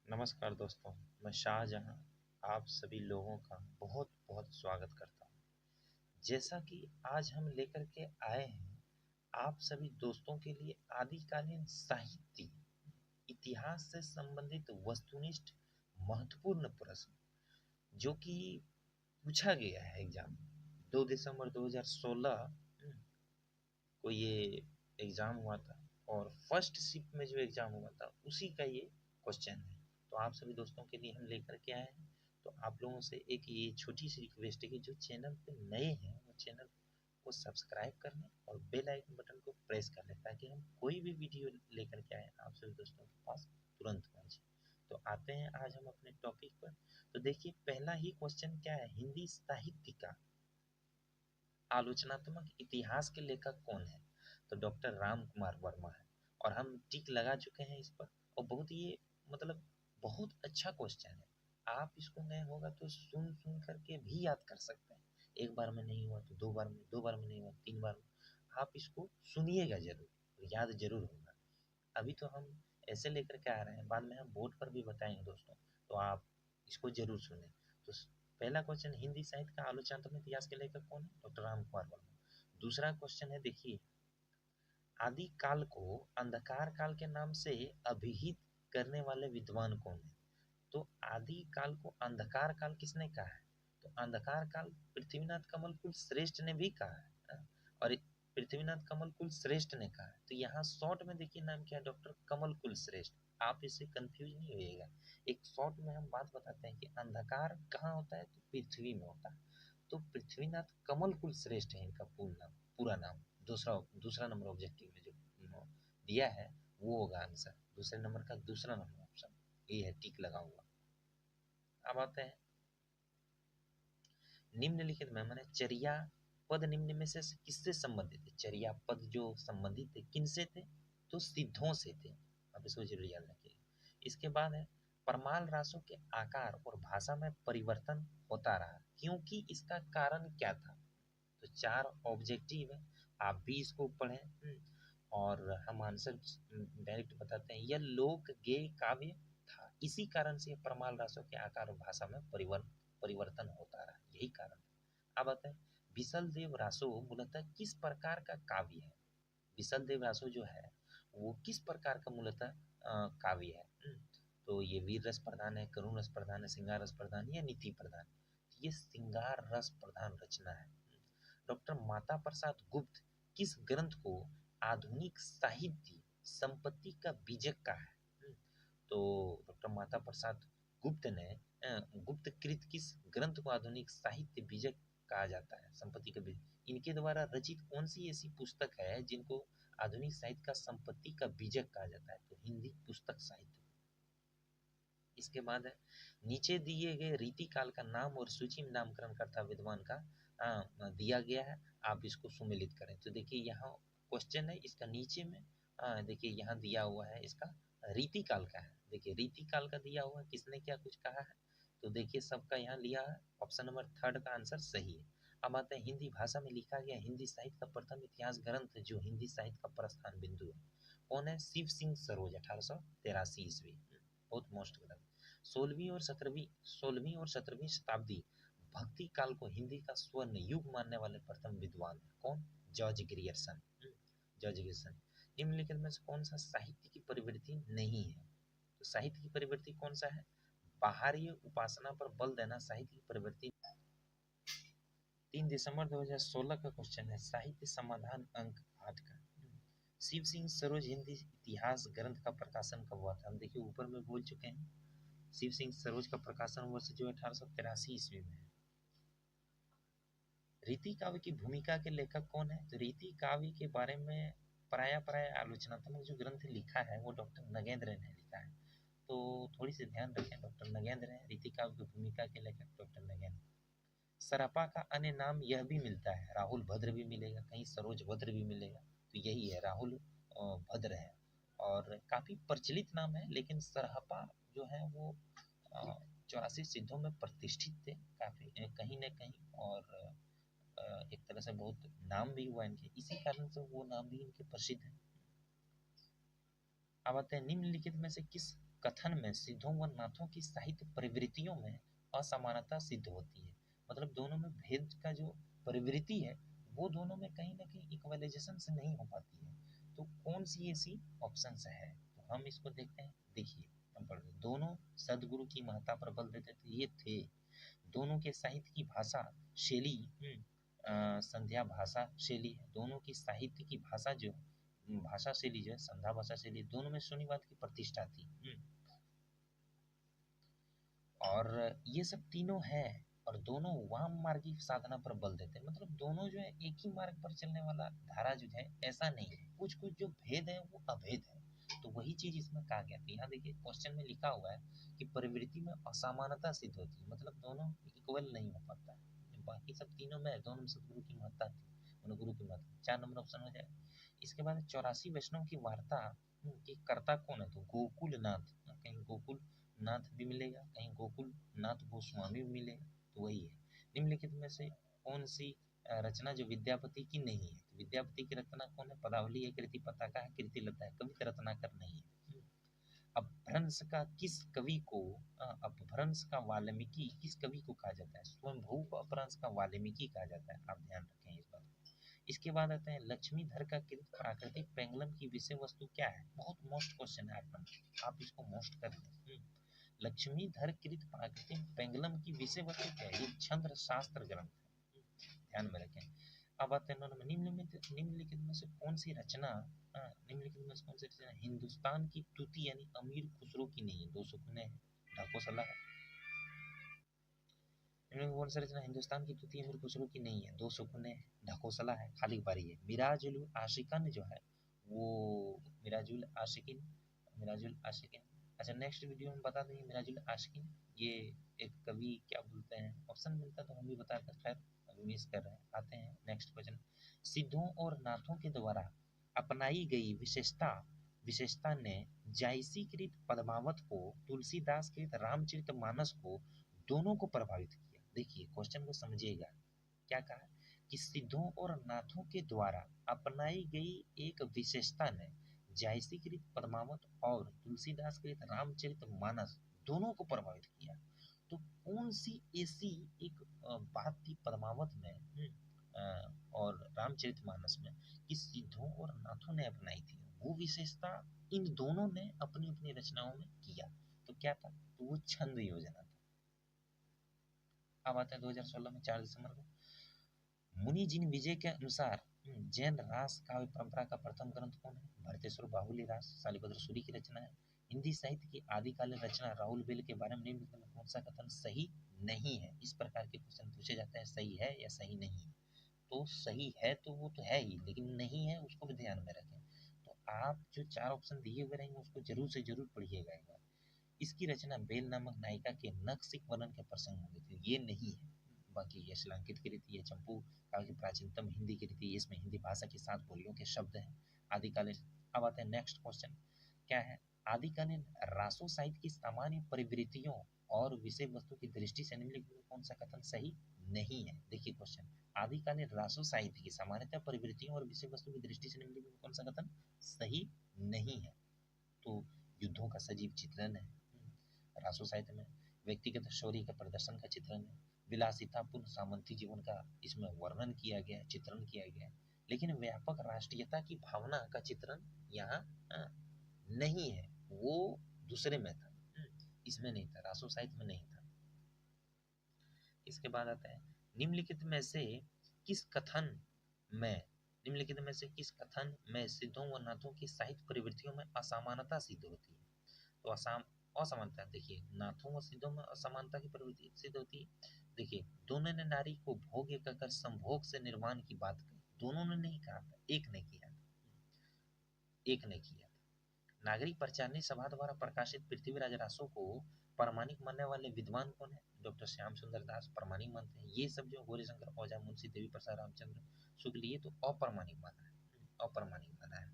नमस्कार दोस्तों, मैं शाहजहां आप सभी लोगों का बहुत बहुत स्वागत करता हूं। जैसा कि आज हम लेकर के आए हैं आप सभी दोस्तों के लिए आदिकालीन साहित्य इतिहास से संबंधित वस्तुनिष्ठ महत्वपूर्ण प्रश्न जो कि पूछा गया है एग्जाम 2 दिसंबर 2016 को ये एग्जाम हुआ था और फर्स्ट शिफ्ट में जो एग्जाम हुआ था उसी का ये क्वेश्चन है। तो आप सभी दोस्तों के लिए हम लेकर के आए हैं। तो आप लोगों से एक ये छोटी सी रिक्वेस्ट है कि जो चैनल पे नए हैं वो चैनल को सब्सक्राइब कर लें और बेल आइकन बटन को प्रेस कर लें ताकि हम कोई भी वीडियो लेकर के आए आप सभी दोस्तों के पास तुरंत पहुंचे। तो आते हैं आज हम अपने टॉपिक पर। तो देखिए पहला ही क्वेश्चन क्या है, हिंदी साहित्य का आलोचनात्मक इतिहास के लेखक कौन है? तो डॉक्टर राम कुमार वर्मा है और हम टिक लगा चुके हैं इस पर। और बहुत ये मतलब बहुत अच्छा क्वेश्चन है। आप इसको नहीं होगा तो सुन सुन करके भी याद कर सकते हैं। एक बार में नहीं हुआ तो दो बार में नहीं हुआ 3 बार में। आप इसको सुनिएगा जरूर, याद जरूर होगा। अभी तो हम ऐसे लेकर के आ रहे हैं, बाद में हम बोर्ड पर भी बताएंगे दोस्तों, तो आप इसको जरूर सुने। तो पहला क्वेश्चन, हिंदी साहित्य का आलोचनात्मक इतिहास के लेखक कौन है? डॉक्टर राम कुमार वर्मा। दूसरा क्वेश्चन है, देखिए आदि काल को अंधकार काल के नाम से अभिहित करने वाले विद्वान कौन है? तो आदि काल को अंधकार काल किसने कहा है? तो अंधकार काल पृथ्वीनाथ कमल कुल श्रेष्ठ ने भी कहा है। और पृथ्वीनाथ कमल कुल श्रेष्ठ ने कहा है। तो यहाँ शॉर्ट में देखिए नाम क्या है, डॉक्टर कमल कुल श्रेष्ठ। आप इससे कंफ्यूज नहीं होइएगा। एक शॉर्ट में हम बात बताते हैं कि अंधकार कहाँ होता है, तो पृथ्वी में होता है। तो पृथ्वीनाथ कमल कुल श्रेष्ठ है इनका पूरा नाम। दूसरा दूसरा नंबर ऑब्जेक्टिव में जो दिया है वो होगा आंसर। दूसरे नंबर का दूसरा नंबर ऑप्शन ये है, टिक लगा हुआ। अब आते हैं निम्नलिखित में, मैंने चर्या पद निम्न में से किससे संबंधित है? चर्या पद जो संबंधित थे किनसे थे? तो सिद्धों से थे। अब इसको जरूर याद रखिएगा। इसके बाद है परमाल रासों के आकार और भाषा में परिवर्तन होता रहा, क्योंकि इसका कारण क्या था? तो 4 ऑब्जेक्टिव है, आप भी इसको पढ़ें। और हम आंसर डायरेक्ट बताते हैं। यह लोक गेय काव्य था, इसी कारण से परमाल रासों के आकार और भाषा में परिवर्तन होता रहा, यही कारण। अब आता है बिसल देव रासो मूलतः किस प्रकार का काव्य है? बिसल देव रासो जो है वो किस प्रकार का मूलतः काव्य है? तो ये वीर रस प्रधान है, करुण रस प्रधान है, श्रृंगार रस प्रधान या नीति प्रधान? ये श्रृंगार रस प्रधान रचना है। डॉक्टर माता प्रसाद गुप्त किस ग्रंथ को आधुनिक साहित्य संपत्ति का बीजक कहा है? तो डॉक्टर माता प्रसाद गुप्त ने गुप्त कृत किस ग्रंथ को आधुनिक साहित्य बीजक कहा जाता है, संपत्ति का बीजक? इनके द्वारा रचित कौन सी ऐसी पुस्तक है जिनको आधुनिक साहित्य का संपत्ति का बीजक कहा जाता है? तो हिंदी पुस्तक साहित्य। इसके बाद है नीचे दिए गए रीति काल का नाम और सूची में नामकरण करता विद्वान का दिया गया है, आप इसको सुमेलित करें। तो देखिए यहाँ क्वेश्चन है, इसका नीचे में देखिए यहाँ दिया हुआ है, इसका रीति काल का है। देखिए रीति काल का दिया हुआ है, किसने क्या कुछ कहा है? तो देखिए सबका यहाँ लिया है, ऑप्शन नंबर 3 का आंसर सही है। अब आते हैं हिंदी भाषा में लिखा गया हिंदी साहित्य का प्रथम इतिहास ग्रंथ जो हिंदी साहित्य का प्रस्थान बिंदु है, कौन है? शिव सिंह सरोज, 1883 ईस्वी। बहुत मोस्ट ग्रंथ। 16वीं और 17वीं शताब्दी भक्ति काल को हिंदी का स्वर्ण युग मानने वाले प्रथम विद्वान है, कौन? George Grierson. George Grierson. निम्नलिखित में से कौन सा साहित्य की प्रवृत्ति नहीं है? तो साहित्य की प्रवृत्ति कौन सा है? बाहरी उपासना पर बल देना साहित्य की प्रवृत्ति। 3 दिसंबर 2016 का क्वेश्चन है, साहित्य समाधान अंक 8 का। शिव सिंह सरोज हिंदी इतिहास ग्रंथ का प्रकाशन कब हुआ था? हम देखिए ऊपर में बोल चुके हैं, शिव सिंह सरोज का प्रकाशन वर्ष जो 1883 ईस्वी में है। रीति काव्य की भूमिका के लेखक कौन है? तो रीति काव्य के बारे में प्राय आलोचनात्मक जो ग्रंथ लिखा है वो डॉक्टर नगेंद्र ने लिखा है। तो थोड़ी सी ध्यान रखें, डॉक्टर नगेंद्र है रीति काव्य की भूमिका के लेखक, डॉक्टर नगेंद्र। सरापा का अन्य नाम यह भी मिलता है, राहुल भद्र भी मिलेगा, कहीं सरोज भद्र भी मिलेगा, तो यही है, राहुल भद्र है। और काफी प्रचलित नाम है, लेकिन सरापा जो है वो 84 सिद्धों में प्रतिष्ठित थे काफी कहीं ना कहीं। और एक तरह से बहुत नाम भी हुआ इनके, इसी कारण से वो नाम भी इनके प्रसिद्ध है। अब आते हैं निम्नलिखित में से किस कथन में सिद्धों व नाथों की साहित्य प्रवृत्तियों में असमानता सिद्ध होती है। मतलब दोनों में भेद का जो प्रवृत्ति है वो दोनों में कहीं ना कहीं इक्वलाइजेशन से नहीं हो पाती है। तो कौन सी ऐसी ऑप्शन है, तो हम इसको देखते हैं। देखिए हम पढ़ रहे दोनों सदगुरु की महत्ता पर बल देते थे, ये थे। दोनों के साहित्य की भाषा शैली संध्या भाषा शैली है। दोनों की साहित्य की भाषा जो भाषा शैली जो है संध्या भाषा शैली, दोनों में शून्यवाद की प्रतिष्ठा थी। और ये सब तीनों है और दोनों वाम मार्गी साधना पर बल देते हैं। मतलब दोनों जो है एक ही मार्ग पर चलने वाला धारा जो है ऐसा नहीं है, कुछ कुछ जो भेद है वो अभेद है। तो वही चीज इसमें कहा गया था। यहाँ देखिए क्वेश्चन में लिखा हुआ है कि प्रवृत्ति में असमानता सिद्ध होती है, मतलब दोनों इक्वल नहीं हो पाता है। बाकी सब तीनों में दोनों में सदगुरु की महत्ता थी, गुरु की महत्ता। 4 नंबर ऑप्शन हो जाए। इसके बाद 84 वैष्णव की वार्ता की कर्ता कौन है, तो गोकुल नाथ। कहीं गोकुल नाथ भी मिलेगा, कहीं गोकुल नाथ गोस्वामी भी मिलेगा, तो वही है। निम्नलिखित में से कौन सी रचना जो विद्यापति की नहीं है, तो विद्यापति की रचना कौन है, पदावली है, कृति पताका है, कृति लता है, कविता रत्नाकर नहीं है। अपभ्रंश का किस कवि को अपभ्रंश का वाल्मीकि किस कवि को कहा जाता है, स्वयंभू को अपभ्रंश का वाल्मीकि कहा जाता है, आप ध्यान रखें इस बात को। इसके बाद आते हैं लक्ष्मीधर का कृत प्राकृतिक पेंगलम की विषय वस्तु क्या है। बहुत मोस्ट क्वेश्चन है 8 नंबर, आप इसको मोस्ट कर लें। लक्ष्मीधर कृत प्राकृतिक पेंगलम की विषय वस्तु क्या है, ये छंद शास्त्र ग्रंथ है, ध्यान में रखें। अब आते हैं निम्नलिखित में से कौन सी रचना निम्नलिखित में से कौन सी रचना हिंदुस्तान की तुति यानी अमीर खुसरो की नहीं है, 2 सुकूने हैं, ढाकोसला है। कौन सी रचना हिंदुस्तान की तुति अमीर खुसरो की नहीं है, 2 सुकूने हैं, ढाकोसला है, खाली पारी है। मिराजुल आशिकन जो है वो मिराजुल आशिकिन मिराजुल आशिकिन। अच्छा नेक्स्ट वीडियो में बता देंगे मिराजुल आशिकिन ये एक कवि क्या बोलते हैं, ऑप्शन मिलता तो हम भी बताते, खैर अभी मिस कर रहे हैं। आते हैं नेक्स्ट क्वेश्चन। सिद्धों और नाथों के द्वारा अपनाई गई विशेषता ने जायसीकृत पद्मावत को, तुलसीदास कृत रामचरितमानस को, दोनों को प्रभावित किया। देखिए क्वेश्चन को समझिएगा, क्या कहा कि सिद्धों और नाथों के द्वारा अपनाई गई एक विशेषता ने जायसीकृत पद्मावत और तुलसीदास कृत रामचरितमानस दोनों को प्रभावित किया। तो कौन सी ऐसी एक बात थी पद्मावत में और रामचरितमानस में कि सिद्धों और नाथों ने अपनाई थी, वो विशेषता इन दोनों ने अपनी अपनी रचनाओं में किया। तो क्या था, तो वो छंद योजना था। अब आते हैं 2016 में 4 दिसंबर को। मुनि जिन विजय के अनुसार जैन रास काव्य परंपरा का प्रथम ग्रंथ कौन है, भरतेश्वर बाहुली रास शालिभद्र सूरी की रचना है। हिंदी साहित्य की आदिकालीन रचना राहुल बेल के बारे में निम्नलिखित में कौन सा कथन सही नहीं है। इस प्रकार के क्वेश्चन पूछे जाते हैं, सही है या सही नहीं है। तो सही है तो वो तो है ही, लेकिन नहीं है उसको भी ध्यान में रखें। तो आप जो 4 ऑप्शन दिए हुए रहेंगे उसको जरूर से जरूर पढ़िएगा एक बार। इसकी रचना बेल नामक नायिका के नखसिक वर्णन के प्रसंग में हुई थी, ये नहीं है। बाकी ये शिलांकित कृति है, चंपू काव्य की प्राचीनतम हिंदी कृति, इसमें हिंदी भाषा की 7 बोलियों के शब्द हैं। आदिकालीन। अब आते हैं नेक्स्ट क्वेश्चन, क्या है, आदिकालीन रासो साहित्य की सामान्य प्रवृत्तियों और विषय वस्तु की दृष्टि से निम्नलिखित में कौन सा कथन सही नहीं है। देखिए क्वेश्चन, आदिकालीन रासो साहित्य की सामान्यतः प्रवृत्तियों और विषय वस्तु की दृष्टि से निम्नलिखित में कौन सा कथन सही नहीं है। तो युद्धों का सजीव चित्रण है रासो साहित्य में, व्यक्तिगत शौर्य का प्रदर्शन का चित्रण है, विलासितापूर्ण सामंती जीवन का इसमें वर्णन किया गया, चित्रण किया गया, लेकिन व्यापक राष्ट्रीयता की भावना का चित्रण यहाँ नहीं है, वो दूसरे में था, इसमें नहीं था, रासो साहित्य में नहीं था। इसके बाद आता है निम्नलिखित में से किस कथन में सिद्धों व नाथों की साहित्य प्रवृत्तियों में असमानता सिद्ध होती है। तो असमानता, देखिए नाथों व सिद्धों में असमानता की प्रवृत्ति सिद्ध होती है। देखिए दोनों ने नारी को भोग्य कहकर संभोग से निर्वाण की बात कही, दोनों ने नहीं कहा था, एक ने किया था। नागरिक प्रचारणी सभा द्वारा प्रकाशित पृथ्वीराज रासो को प्रामाणिक मानने वाले विद्वान कौन है, डॉक्टर श्याम सुंदर दास प्रामाणिक मानते हैं। ये सब जो गौरीशंकर ओझा, मुंशी देवी प्रसाद रामचंद्र शुक्ल, ये तो अप्रामाणिक माना है,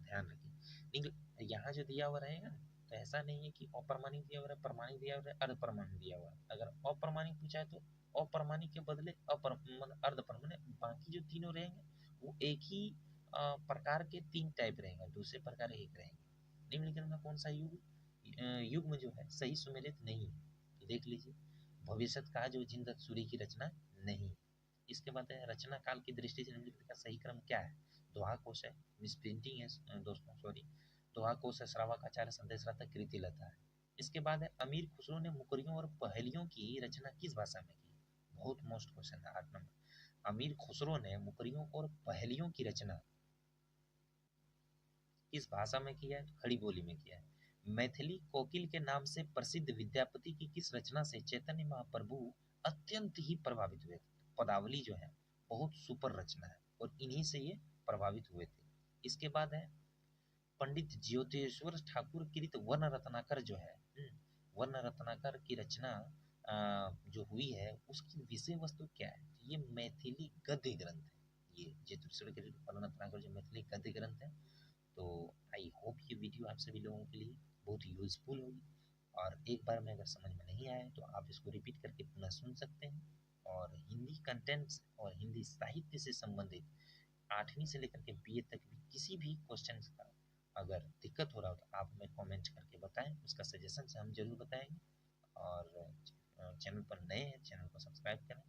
ध्यान रखिए। यहाँ जो दिया हुआ रहेगा तो ऐसा नहीं है कि अप्रमाणिक दिया हुआ है, प्रमाणिक दिया हुआ है, अर्धप्रमाणिक दिया हुआ है। अगर अप्रमाणिक पूछा है तो अप्रमाणिक के बदले अर्धप्रमाणिक, बाकी जो तीनों रहेंगे वो एक ही प्रकार के 3 टाइप रहेंगे, दूसरे प्रकार एक रहेंगे। निम्नलिखित में कौन सा युग युग्म जो है सही सुमेलित नहीं है। तो देख लीजिए, भविष्यत का जो जिनदत्त सूर्य की रचना नहीं है। इसके बाद है रचना काल की दृष्टि से निम्नलिखित का सही क्रम क्या है। दोहा कोश है, मिसप्रिंटिंग है दोस्तों, सॉरी, दोहा कोश है, श्रावकाचार्य, संदेश रहता, कृति लता है। इसके बाद है अमीर खुसरो ने मुकरियों और पहेलियों की रचना किस भाषा में की। बहुत मोस्ट क्वेश्चन है 8 नंबर। अमीर खुसरो ने मुकरियों और पहेलियों की रचना किस भाषा में किया है, खड़ी बोली में किया है। मैथिली कोकिल के नाम से प्रसिद्ध विद्यापति की किस रचना से चैतन्य महाप्रभु अत्यंत ही प्रभावित हुए थे। पदावली जो है बहुत सुपर रचना है और इन्हीं से ये प्रभावित हुए थे। इसके बाद है पंडित ज्योतिषवर ठाकुर कृत वर्ण रत्नाकर जो है, वर्ण रत्नाकर की रचना जो हुई है उसकी विषय वस्तु क्या है। ये मैथिली गद्य ग्रंथ है। ये ज्योतिषवर कृत वर्ण रत्नाकर जो मैथिली गद्य ग्रंथ है। तो आई होप ये वीडियो आप सभी लोगों के लिए बहुत यूज़फुल होगी। और एक बार में अगर समझ में नहीं आए तो आप इसको रिपीट करके पुनः सुन सकते हैं। और हिंदी कंटेंट्स और हिंदी साहित्य से संबंधित 8वीं से लेकर के बीए तक भी किसी भी क्वेश्चन का अगर दिक्कत हो रहा हो तो आप हमें कमेंट करके बताएं, उसका सजेशन से हम जरूर बताएंगे। और चैनल पर नए हैं, चैनल को सब्सक्राइब करें।